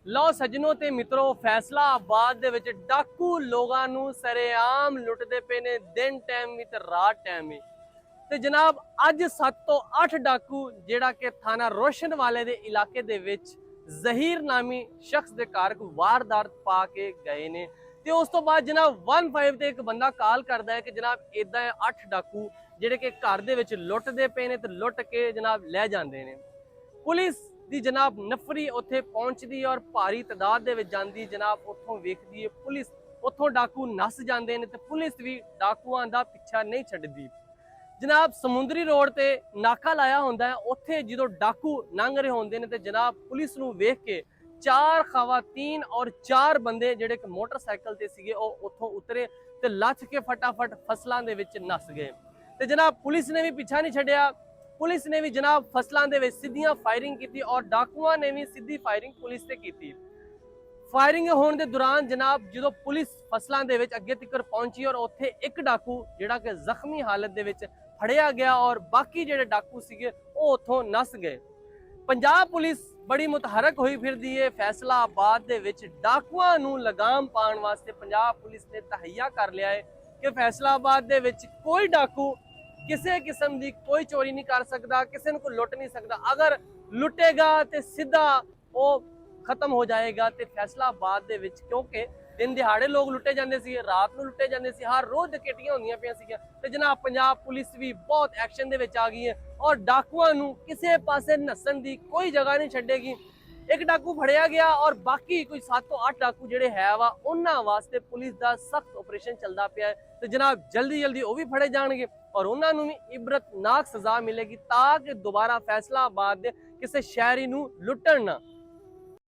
लो सजनों ते मित्रों, फैसलाबाद दे विच डाकू लोगां नूं सरेआम लुटदे पे ने दिन टाइम भी ते रात टाइम भी। ते जनाब अज 7 तो 8 डाकू जिहड़ा कि थाना रोशन वाले दे इलाके दे विच जहीर नामी शख्स दे घर वारदात पा के गए ने। ते उस तो बाद जनाब 15 ते एक बंदा कॉल करदा है कि जनाब इदां 8 डाकू जिहड़े कि घर दे विच लुटदे पे ने ते लुट के जनाब लै जांदे ने। पुलिस दी जनाब नफरी उत्थे पहुंचदी और भारी तादाद दे विच जांदी, जनाब उत्थों वेखदी है पुलिस उत्थों डाकू नस जांदे ने ते पुलिस भी डाकुआं दा पिछा नहीं छड्डदी। जनाब समुंदरी रोड ते नाका लाया होंदा है, उत्थे जो डाकू लंघ रहे होंदे ने ते जनाब पुलिस नूं वेख के 4 खवातीन और 4 बंदे जिहड़े कि मोटरसाइकिल ते सीगे ओह उत्थों उतरे ते लथ के फटाफट फसलां दे विच नस गए। ते जनाब पुलिस ने भी पिछा नहीं छड्डिया, पुलिस ने भी जनाब फसलों के सीधियां फायरिंग की और डाकुआं ने भी सीधी फायरिंग पुलिस से की। फायरिंग होने के दौरान जनाब जो पुलिस फसलों के अगे तक पहुंची और उत्थे एक डाकू जिहड़ा कि जख्मी हालत दे विच फड़िया गया और बाकी जिहड़े डाकू सीगे वो उत्थों नस गए। पंजाब पुलिस बड़ी मुतहरक हुई फिरदी है। फैसलाबाद दे विच डाकुआं नूं लगाम पाउण वास्ते पंजाब पुलिस ने तहैया कर लिया है कि फैसलाबाद दे विच कोई डाकू किसी किस्म की कोई चोरी नहीं कर सकता, किसी को लुट नहीं सकता। अगर लुटेगा तो सीधा वो खत्म हो जाएगा। तो फैसलाबाद दे विच क्योंकि दिन दिहाड़े लोग लुटे जाते सी, रात को लुटे जाते सी, हर रोज डकैतियां होंदियां पियां सीगियां। ते जनाब पंजाब पुलिस भी बहुत एक्शन दे विच आ गई है और डाकुआं नूं किसी पासे नस्सण दी कोई जगह नहीं छड्डेगी। एक डाकू फड़िया गया और बाकी कोई 7 तो 8 डाकू जिहड़े है वा उन्हां वास्ते पुलिस दा सख्त ऑपरेशन चलदा पिया है। तो जनाब जल्दी जल्दी वो भी फड़े जाणगे और उन्होंने भी इबरतनाक सजा मिलेगी ताकि दोबारा फैसलाबाद के किसी शहरी नूं लुटण ना।